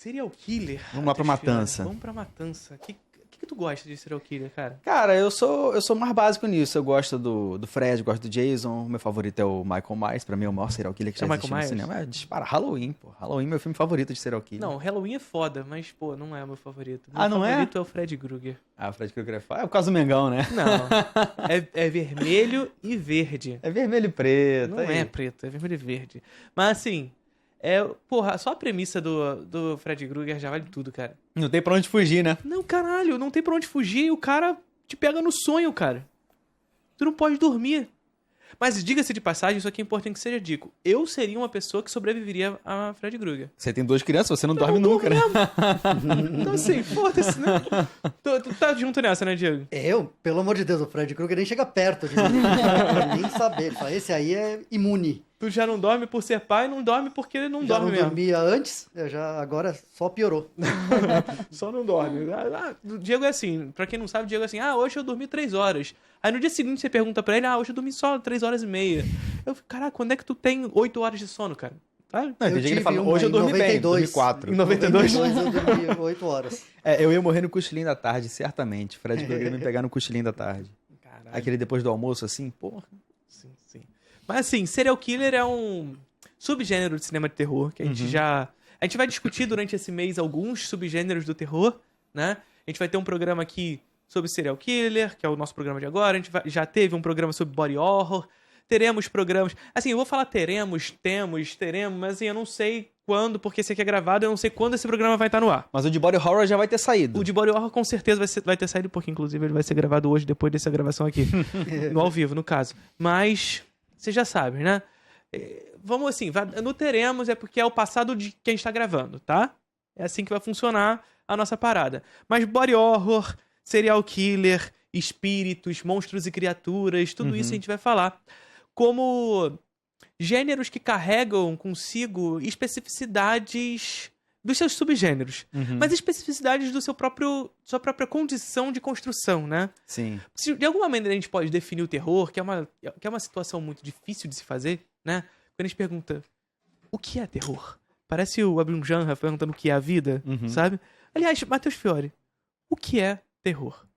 serial killer. Vamos lá pra matança. Vamos pra matança. O que tu gosta de serial killer, cara? Cara, eu sou mais básico nisso. Eu gosto do Fred, gosto do Jason. Meu favorito é o Michael Myers. Pra mim é o maior serial killer que já existiu no cinema. Dispara. Halloween, pô. Halloween é meu filme favorito de serial killer. Não, Halloween é foda, mas, pô, não é o meu favorito. Não Meu é? favorito é o Fred Krueger. O Fred Krueger é foda. É por causa do Mengão, né? Não. É vermelho e verde. É vermelho e preto. Não é preto, é vermelho e verde. Mas, assim... porra, só a premissa do Fred Krueger já vale tudo, cara. Não tem pra onde fugir, né? Não, caralho, não tem pra onde fugir e o cara te pega no sonho, cara. Tu não pode dormir. Mas diga-se de passagem, isso aqui é importante que seja dito. Eu seria uma pessoa que sobreviveria a Fred Krueger. Você tem 2 crianças, você não dorme nunca, né? Então assim, foda-se, né? Tu tá junto nessa, né, Diego? Eu, pelo amor de Deus, o Fred Krueger nem chega perto de mim. Nem saber. Esse aí é imune. Tu já não dorme por ser pai, não dorme porque ele não Já dorme não mesmo. dormia antes, agora só piorou. Só não dorme. O Diego é assim, pra quem não sabe, o Diego é assim, hoje eu dormi 3 horas. Aí no dia seguinte você pergunta pra ele, hoje eu dormi só 3 horas e meia. Eu fico, caraca, quando é que tu tem 8 horas de sono, cara? Não, tem dia que ele fala, uma hoje eu dormi bem, 92. dormi 4. Em 92? Eu dormi 8 horas. Eu ia morrer no cochilinho da tarde, certamente. Fred Krueger ia me pegar no cochilinho da tarde. Caralho. Aquele depois do almoço, assim, porra. Sim, sim. Mas assim, serial killer é um subgênero de cinema de terror que a gente já... A gente vai discutir durante esse mês alguns subgêneros do terror, né? A gente vai ter um programa aqui sobre serial killer, que é o nosso programa de agora. A gente já teve um programa sobre body horror. Teremos programas... Assim, eu vou falar teremos, mas assim, eu não sei quando, porque esse aqui é gravado, eu não sei quando esse programa vai estar no ar. Mas o de body horror já vai ter saído. O de body horror com certeza vai ter saído, porque inclusive ele vai ser gravado hoje, depois dessa gravação aqui. No ao vivo, no caso. Mas, vocês já sabem, né? Vamos assim, no teremos é porque é o passado de quem está gravando, tá? É assim que vai funcionar a nossa parada. Mas body horror, serial killer, espíritos, monstros e criaturas, tudo isso a gente vai falar. Como gêneros que carregam consigo especificidades dos seus subgêneros. Mas especificidades do sua própria condição de construção, né? Sim. Se de alguma maneira a gente pode definir o terror, que é uma situação muito difícil de se fazer, né? Quando a gente pergunta, o que é terror? Parece o Abdul-Janra perguntando o que é a vida, sabe? Aliás, Matheus Fiore, o que é terror?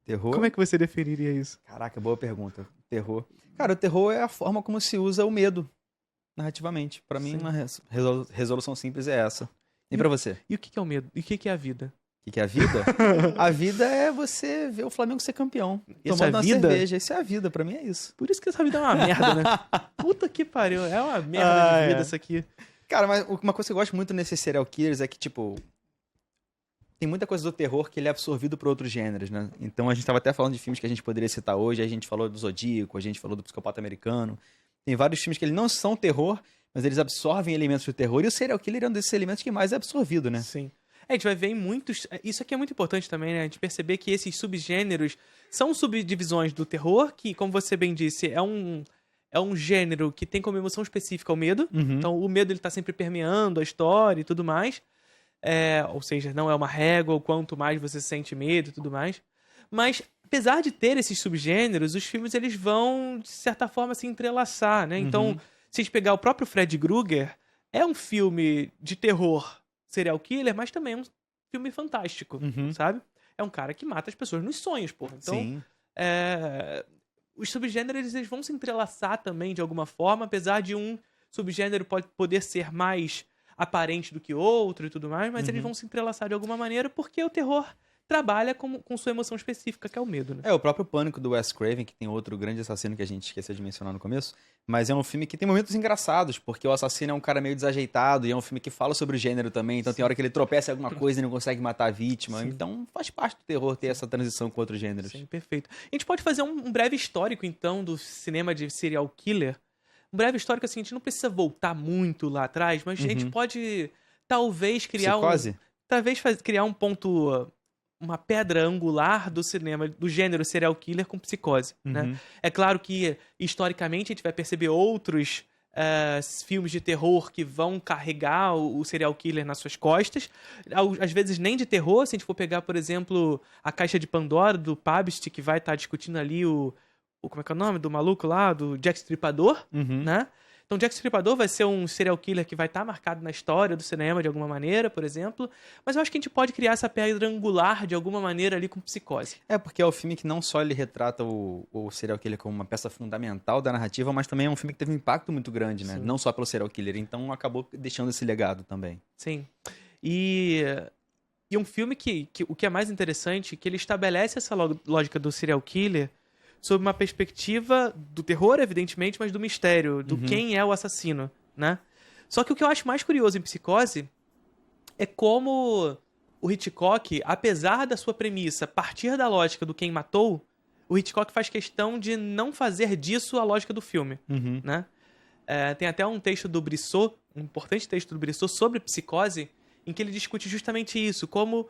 Terror? Como é que você definiria isso? Caraca, boa pergunta. Terror. Cara, o terror é a forma como se usa o medo narrativamente. Pra mim, uma resolução simples é essa. E pra você? E o que é o medo? E o que é a vida? O que é a vida? A vida é você ver o Flamengo ser campeão. Isso tomando é uma vida? cerveja. Isso é a vida, pra mim é isso. Por isso que essa vida é uma merda, né? Puta que pariu, é uma merda de vida isso aqui. Cara, mas uma coisa que eu gosto muito nesses serial killers é que, tipo, tem muita coisa do terror que ele é absorvido por outros gêneros, né? Então a gente tava até falando de filmes que a gente poderia citar hoje, a gente falou do Zodíaco, a gente falou do Psicopata Americano. Tem vários filmes que eles não são terror, mas eles absorvem elementos do terror, e o serial killer é um desses elementos que mais é absorvido, né? Sim. A gente vai ver em muitos... Isso aqui é muito importante também, né? A gente perceber que esses subgêneros são subdivisões do terror, que, como você bem disse, é um gênero que tem como emoção específica o medo. Então, o medo ele tá sempre permeando a história e tudo mais. Ou seja, não é uma régua, o quanto mais você sente medo e tudo mais. Mas, apesar de ter esses subgêneros, os filmes eles vão, de certa forma, se entrelaçar, né? Então, se a gente pegar o próprio Fred Krueger, é um filme de terror serial killer, mas também é um filme fantástico, sabe? É um cara que mata as pessoas nos sonhos, porra. Então, Sim. Os subgêneros eles vão se entrelaçar também de alguma forma, apesar de um subgênero poder ser mais aparente do que outro e tudo mais, mas eles vão se entrelaçar de alguma maneira porque o terror trabalha com sua emoção específica, que é o medo, né? O próprio Pânico do Wes Craven, que tem outro grande assassino que a gente esqueceu de mencionar no começo, mas é um filme que tem momentos engraçados, porque o assassino é um cara meio desajeitado, e é um filme que fala sobre o gênero também, então tem hora que ele tropeça em alguma coisa e não consegue matar a vítima, então faz parte do terror ter essa transição com outros gêneros. Sim, perfeito. A gente pode fazer um breve histórico, então, do cinema de serial killer. Um breve histórico, assim, a gente não precisa voltar muito lá atrás, mas a gente pode, talvez, criar Psicose? criar um ponto... uma pedra angular do cinema, do gênero serial killer com Psicose, né? É claro que, historicamente, a gente vai perceber outros filmes de terror que vão carregar o serial killer nas suas costas. Às vezes nem de terror, se a gente for pegar, por exemplo, A Caixa de Pandora, do Pabst, que vai estar discutindo ali como é que é o nome do maluco lá? Do Jack Stripador, né? Então, Jack o Estripador vai ser um serial killer que vai estar marcado na história do cinema de alguma maneira, por exemplo. Mas eu acho que a gente pode criar essa pedra angular de alguma maneira ali com Psicose. Porque é o filme que não só ele retrata o serial killer como uma peça fundamental da narrativa, mas também é um filme que teve um impacto muito grande, né? Sim. Não só pelo serial killer. Então acabou deixando esse legado também. Sim. E um filme que o que é mais interessante é que ele estabelece essa lógica do serial killer sob uma perspectiva do terror, evidentemente, mas do mistério, do quem é o assassino, né? Só que o que eu acho mais curioso em Psicose é como o Hitchcock, apesar da sua premissa partir da lógica do quem matou, o Hitchcock faz questão de não fazer disso a lógica do filme, né? Tem até um texto do Brissot, um importante texto do Brissot sobre Psicose, em que ele discute justamente isso, como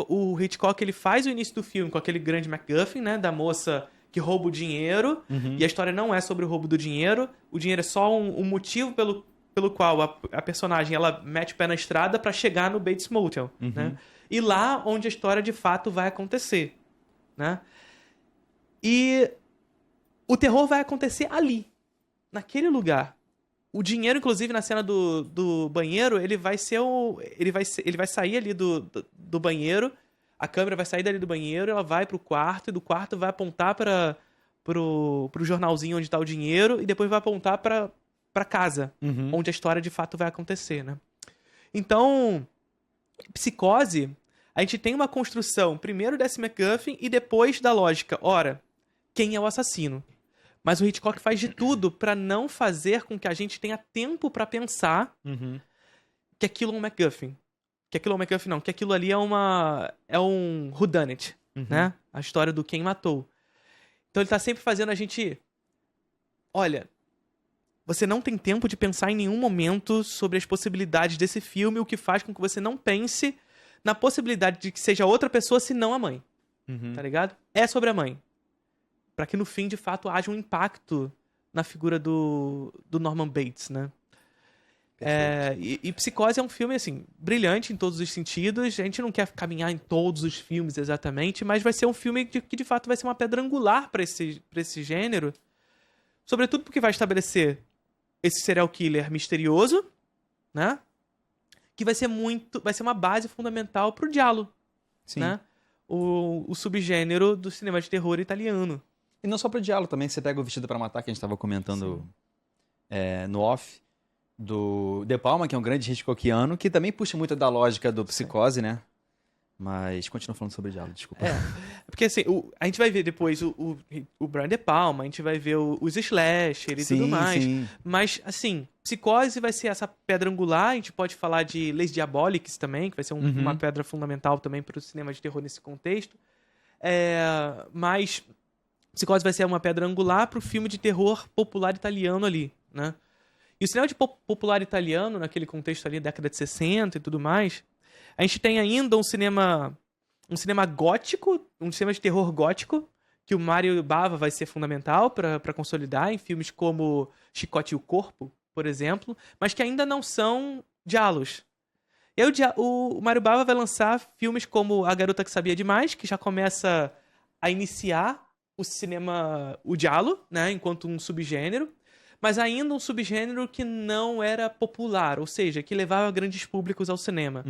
o Hitchcock ele faz o início do filme com aquele grande MacGuffin, né, da moça que rouba o dinheiro, e a história não é sobre o roubo do dinheiro, o dinheiro é só um motivo pelo qual a personagem ela mete o pé na estrada para chegar no Bates Motel, né? E lá onde a história de fato vai acontecer, né? E o terror vai acontecer ali, naquele lugar. O dinheiro, inclusive, na cena do banheiro, ele vai sair ali do banheiro, a câmera vai sair dali do banheiro, ela vai pro quarto, e do quarto vai apontar pro jornalzinho onde tá o dinheiro, e depois vai apontar pra casa, onde a história de fato vai acontecer, né? Então, Psicose, a gente tem uma construção, primeiro desse MacGuffin, e depois da lógica. Ora, quem é o assassino? Mas o Hitchcock faz de tudo pra não fazer com que a gente tenha tempo pra pensar que aquilo é um MacGuffin. Que aquilo é um MacGuffin, não. Que aquilo ali é um whodunit, né? A história do quem matou. Então ele tá sempre fazendo a gente... Olha, você não tem tempo de pensar em nenhum momento sobre as possibilidades desse filme, o que faz com que você não pense na possibilidade de que seja outra pessoa, senão a mãe. Tá ligado? É sobre a mãe. Pra que no fim, de fato, haja um impacto na figura do Norman Bates, né? E Psicose é um filme, assim, brilhante em todos os sentidos. A gente não quer caminhar em todos os filmes exatamente, mas vai ser um filme que de fato vai ser uma pedra angular pra esse gênero. Sobretudo porque vai estabelecer esse serial killer misterioso, né? Que vai ser uma base fundamental pro giallo, né? O subgênero do cinema de terror italiano. E não só pro diálogo também, você pega o Vestido pra Matar, que a gente tava comentando no off, do De Palma, que é um grande Hitchcockiano, que também puxa muito da lógica do Psicose, né? Mas continua falando sobre o diálogo, desculpa. Porque assim, a gente vai ver depois o Brian De Palma, a gente vai ver os slasher e tudo mais. Mas, assim, Psicose vai ser essa pedra angular, a gente pode falar de Leis Diaboliques também, que vai ser uma pedra fundamental também para o cinema de terror nesse contexto. Mas Psicose vai ser uma pedra angular para o filme de terror popular italiano ali, né? E o cinema de popular italiano, naquele contexto ali, década de 60 e tudo mais, a gente tem ainda um cinema gótico, um cinema de terror gótico, que o Mario Bava vai ser fundamental para consolidar em filmes como Chicote e o Corpo, por exemplo, mas que ainda não são giallos. E aí o Mario Bava vai lançar filmes como A Garota que Sabia Demais, que já começa a iniciar o giallo, né, enquanto um subgênero, mas ainda um subgênero que não era popular, ou seja, que levava grandes públicos ao cinema.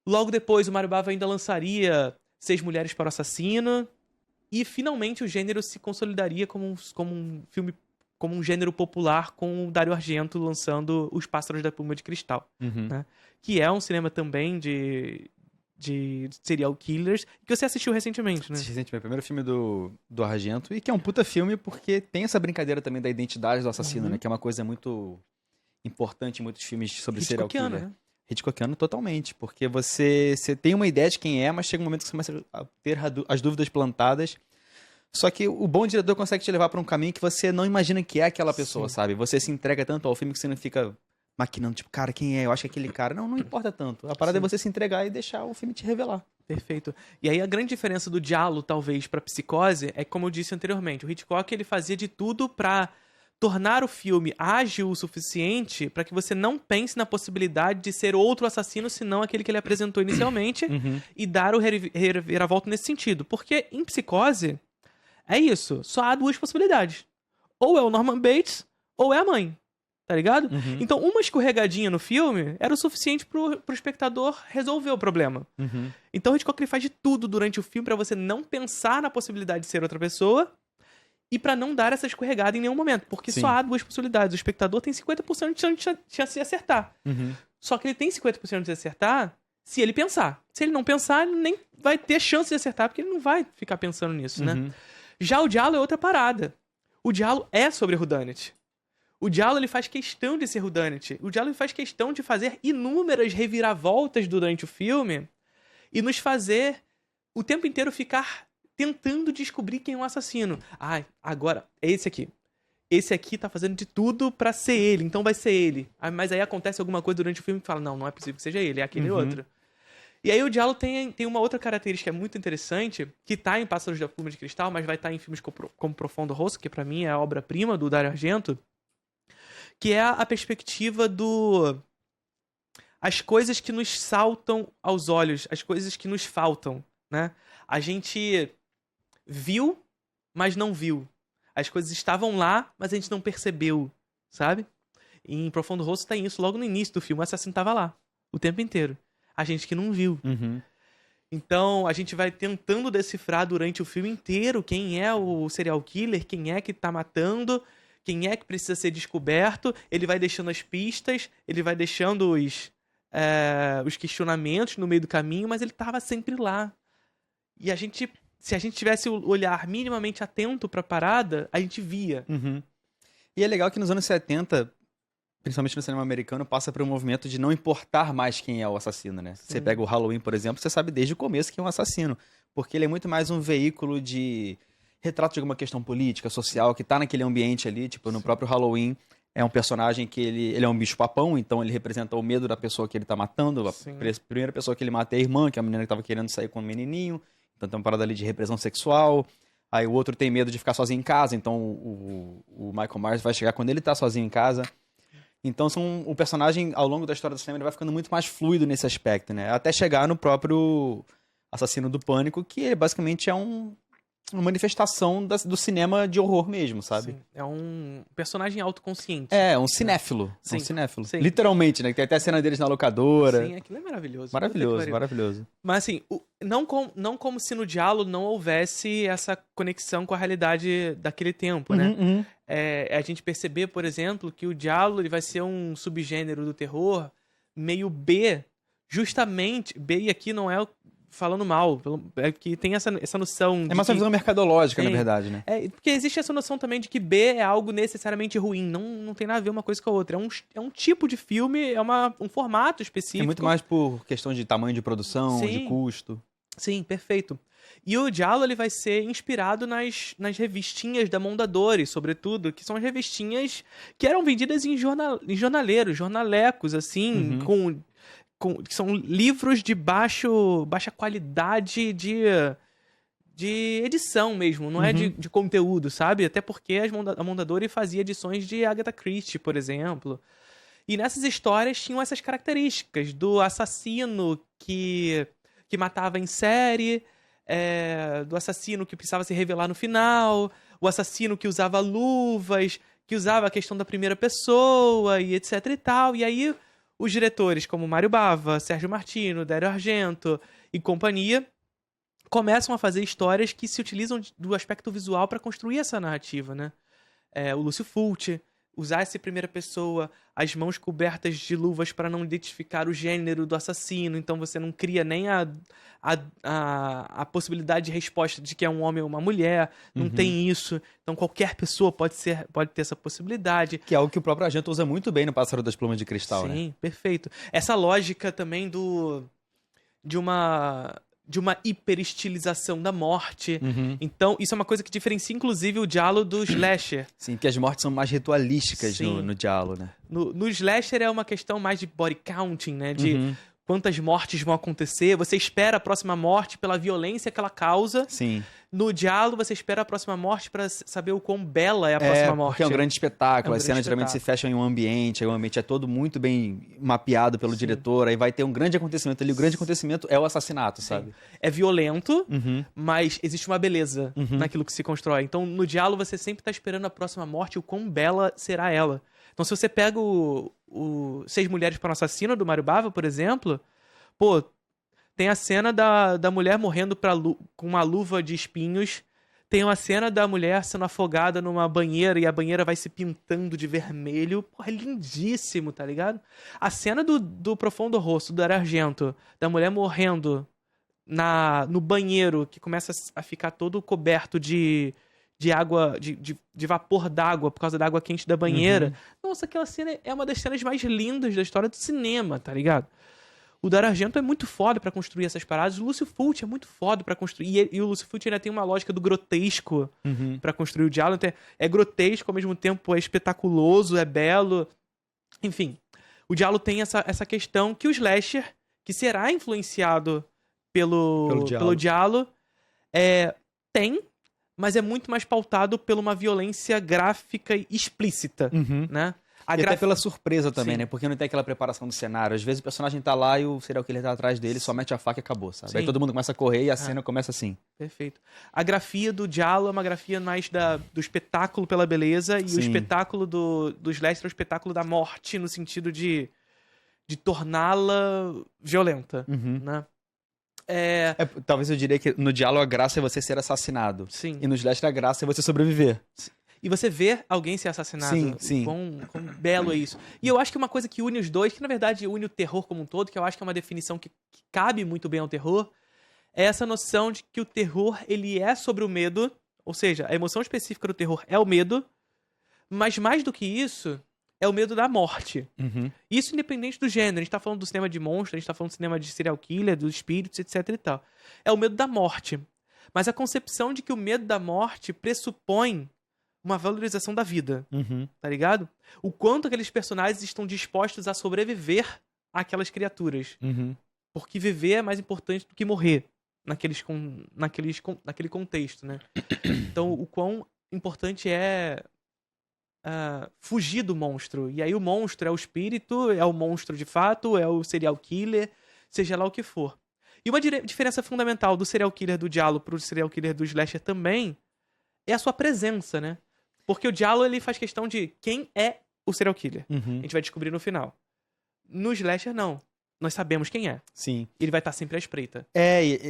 Logo depois, o Mario Bava ainda lançaria 6 Mulheres para o Assassino, e finalmente o gênero se consolidaria como um filme, como um gênero popular, com o Dario Argento lançando Os Pássaros da Pluma de Cristal, né? Que é um cinema também de serial killers, que você assistiu recentemente, né? Assisti recentemente, o primeiro filme do Argento, e que é um puta filme porque tem essa brincadeira também da identidade do assassino, né? Que é uma coisa muito importante em muitos filmes sobre serial killer. Né? Hitchcockiano totalmente, porque você tem uma ideia de quem é, mas chega um momento que você começa a ter as dúvidas plantadas. Só que o bom diretor consegue te levar para um caminho que você não imagina que é aquela pessoa, sabe? Você se entrega tanto ao filme que você não fica maquinando, tipo, cara, quem é? Eu acho que é aquele cara. Não importa tanto. A parada é você se entregar e deixar o filme te revelar. Perfeito. E aí a grande diferença do giallo, talvez, pra Psicose, é como eu disse anteriormente, o Hitchcock ele fazia de tudo pra tornar o filme ágil o suficiente para que você não pense na possibilidade de ser outro assassino, senão aquele que ele apresentou inicialmente, e dar o reviravolta nesse sentido. Porque em Psicose, é isso. Só há 2 possibilidades. Ou é o Norman Bates, ou é a mãe. Tá ligado? Uhum. Então, uma escorregadinha no filme era o suficiente pro espectador resolver o problema. Uhum. Então, o Hitchcock ele faz de tudo durante o filme pra você não pensar na possibilidade de ser outra pessoa e pra não dar essa escorregada em nenhum momento. Porque Sim. só há duas possibilidades. O espectador tem 50% de chance de acertar. Uhum. Só que ele tem 50% de acertar se ele pensar. Se ele não pensar, ele nem vai ter chance de acertar, porque ele não vai ficar pensando nisso, né? Uhum. Já o Giallo é outra parada. O Giallo é sobre whodunit. O Giallo ele faz questão de ser whodunit. O Giallo ele faz questão de fazer inúmeras reviravoltas durante o filme e nos fazer o tempo inteiro ficar tentando descobrir quem é o assassino. Ah, agora é esse aqui. Esse aqui tá fazendo de tudo pra ser ele, então vai ser ele. Mas aí acontece alguma coisa durante o filme que fala, não é possível que seja ele, é aquele outro. E aí o Giallo tem uma outra característica muito interessante, que tá em Pássaros da Pluma de Cristal, mas vai estar em filmes como Profondo Rosso, que pra mim é a obra-prima do Dario Argento, que é a perspectiva as coisas que nos saltam aos olhos, as coisas que nos faltam, né? A gente viu, mas não viu. As coisas estavam lá, mas a gente não percebeu, sabe? E em Profundo Rosso tem isso logo no início do filme. O assassino tava lá, o tempo inteiro. A gente que não viu. Uhum. Então, a gente vai tentando decifrar durante o filme inteiro quem é o serial killer, quem é que tá matando, quem é que precisa ser descoberto. Ele vai deixando as pistas, ele vai deixando os questionamentos no meio do caminho, mas ele tava sempre lá. E se a gente tivesse o olhar minimamente atento pra parada, a gente via. Uhum. E é legal que nos anos 70, principalmente no cinema americano, passa por um movimento de não importar mais quem é o assassino, né? Sim. Você pega o Halloween, por exemplo, você sabe desde o começo que é um assassino. Porque ele é muito mais um veículo de retrato de alguma questão política, social, que tá naquele ambiente ali. Tipo, no próprio Halloween, é um personagem que ele é um bicho-papão, então ele representa o medo da pessoa que ele tá matando. A primeira pessoa que ele mata é a irmã, que é a menina que tava querendo sair com o menininho. Então tem uma parada ali de repressão sexual. Aí o outro tem medo de ficar sozinho em casa, então o Michael Myers vai chegar quando ele tá sozinho em casa. Então o personagem, ao longo da história do cinema, ele vai ficando muito mais fluido nesse aspecto, né? Até chegar no próprio Assassino do Pânico, que ele basicamente é uma manifestação do cinema de horror mesmo, sabe? Sim. É um personagem autoconsciente. É, um cinéfilo. Sim. Um cinéfilo. Sim. Literalmente, né? Tem até a cena deles na locadora. Sim, aquilo é maravilhoso. Maravilhoso, maravilhoso. Mas assim, não como se no Giallo não houvesse essa conexão com a realidade daquele tempo, né? Uhum. A gente perceber, por exemplo, que o Giallo ele vai ser um subgênero do terror meio B, justamente, B e aqui não é falando mal, é que tem essa noção É mais uma visão mercadológica, na Sim. verdade, né? Porque existe essa noção também de que B é algo necessariamente ruim, não tem nada a ver uma coisa com a outra, é um tipo de filme, é um formato específico. É muito mais por questão de tamanho de produção, Sim. de custo. Sim, perfeito. E o Giallo ele vai ser inspirado nas revistinhas da Mondadori, sobretudo, que são as revistinhas que eram vendidas em jornaleiros, jornalecos, assim, que são livros de baixa qualidade de edição mesmo, não é de conteúdo, sabe? Até porque a Mondadori fazia edições de Agatha Christie, por exemplo. E nessas histórias tinham essas características do assassino que matava em série, do assassino que precisava se revelar no final, o assassino que usava luvas, que usava a questão da primeira pessoa e etc e tal. E aí os diretores como Mário Bava, Sérgio Martino, Dario Argento e companhia começam a fazer histórias que se utilizam do aspecto visual para construir essa narrativa, né? O Lúcio Fulci, usar essa primeira pessoa, as mãos cobertas de luvas para não identificar o gênero do assassino, então você não cria nem a possibilidade de resposta de que é um homem ou uma mulher, não tem isso, então qualquer pessoa pode ter essa possibilidade. Que é algo que o próprio Argento usa muito bem no Pássaro das Plumas de Cristal, né? Sim, perfeito. Essa lógica também de uma hiperestilização da morte. Então, isso é uma coisa que diferencia, inclusive, o Giallo do slasher. Sim, que as mortes são mais ritualísticas no Giallo, né? No slasher é uma questão mais de body counting, né? De quantas mortes vão acontecer. Você espera a próxima morte pela violência que ela causa. Sim. No Diallo, você espera a próxima morte pra saber o quão bela é a próxima morte. Porque é um grande espetáculo. É um As grande cenas geralmente se fecham em um ambiente, aí o ambiente é todo muito bem mapeado pelo diretor, aí vai ter um grande acontecimento ali. O grande acontecimento é o assassinato, sabe? É violento, Uhum. mas existe uma beleza naquilo que se constrói. Então, no Diallo, você sempre tá esperando a próxima morte e o quão bela será ela. Então, se você pega o Seis Mulheres para um Assassino, do Mário Bava, por exemplo, pô, tem a cena da mulher morrendo com uma luva de espinhos. Tem uma cena da mulher sendo afogada numa banheira e a banheira vai se pintando de vermelho. Porra, é lindíssimo, tá ligado? A cena do Profundo Rosso, do Dario Argento, da mulher morrendo no banheiro, que começa a ficar todo coberto de água, de vapor d'água, por causa da água quente da banheira. Nossa, aquela cena é uma das cenas mais lindas da história do cinema, tá ligado? O Dario Argento é muito foda pra construir essas paradas. O Lúcio Fulci é muito foda pra construir. E o Lúcio Fulci ainda tem uma lógica do grotesco pra construir o diálogo. Então, é grotesco, ao mesmo tempo é espetaculoso, é belo. Enfim, o diálogo tem essa questão que o slasher, que será influenciado pelo diálogo, tem, mas é muito mais pautado por uma violência gráfica explícita, né? E até pela surpresa também, Sim. né? Porque não tem aquela preparação do cenário. Às vezes o personagem tá lá e o serial killer tá atrás dele, só mete a faca e acabou, sabe? Sim. Aí todo mundo começa a correr e a cena começa assim. Perfeito. A grafia do Diallo é uma grafia mais do espetáculo pela beleza, e o Sim. espetáculo do slasher é o espetáculo da morte, no sentido de torná-la violenta, né? Talvez eu diria que no diálogo a graça é você ser assassinado. Sim. E no slasher a graça é você sobreviver. E você vê alguém ser assassinado. Sim, sim. Quão belo é isso. E eu acho que uma coisa que une os dois, que na verdade une o terror como um todo, que eu acho que é uma definição que cabe muito bem ao terror, é essa noção de que o terror, ele é sobre o medo, ou seja, a emoção específica do terror é o medo, mas mais do que isso, é o medo da morte. Isso independente do gênero. A gente tá falando do cinema de monstro, a gente tá falando do cinema de serial killer, dos espíritos, etc e tal. É o medo da morte. Mas a concepção de que o medo da morte pressupõe uma valorização da vida, tá ligado? O quanto aqueles personagens estão dispostos a sobreviver àquelas criaturas. Porque viver é mais importante do que morrer naquele contexto, né? Então, o quão importante é fugir do monstro. E aí o monstro é o espírito, é o monstro de fato, é o serial killer, seja lá o que for. E uma diferença fundamental do serial killer do Diallo pro serial killer do slasher também é a sua presença, né? Porque o Diallo, ele faz questão de quem é o serial killer. A gente vai descobrir no final. No slasher, não. Nós sabemos quem é. Sim. Ele vai estar sempre à espreita.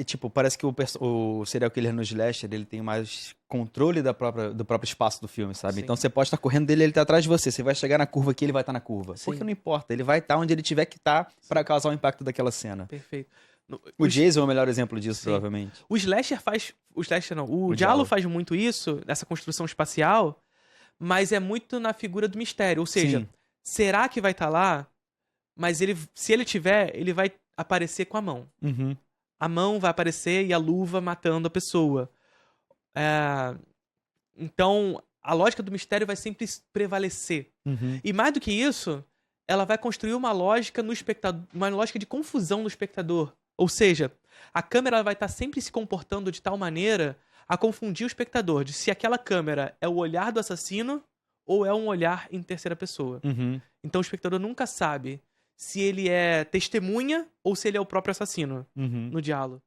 Tipo, parece que o serial killer no slasher, ele tem mais controle do próprio espaço do filme, sabe? Sim. Então você pode estar correndo dele, ele tá atrás de você. Você vai chegar na curva aqui, ele vai estar na curva. Sim. Porque não importa, ele vai estar onde ele tiver que estar pra causar o impacto daquela cena. Perfeito. O Jason é o melhor exemplo disso, Sim. provavelmente. O slasher faz... O slasher não. O O Diallo Diallo. faz muito isso, essa construção espacial, mas é muito na figura do mistério. Ou seja, Sim. será que vai estar lá? Mas se ele tiver, ele vai aparecer com a mão. A mão vai aparecer e a luva matando a pessoa. Então, a lógica do mistério vai sempre prevalecer. E mais do que isso, ela vai construir uma lógica no espectador, uma lógica de confusão no espectador. Ou seja, a câmera vai estar sempre se comportando de tal maneira a confundir o espectador de se aquela câmera é o olhar do assassino ou é um olhar em terceira pessoa. Então o espectador nunca sabe se ele é testemunha ou se ele é o próprio assassino no diálogo.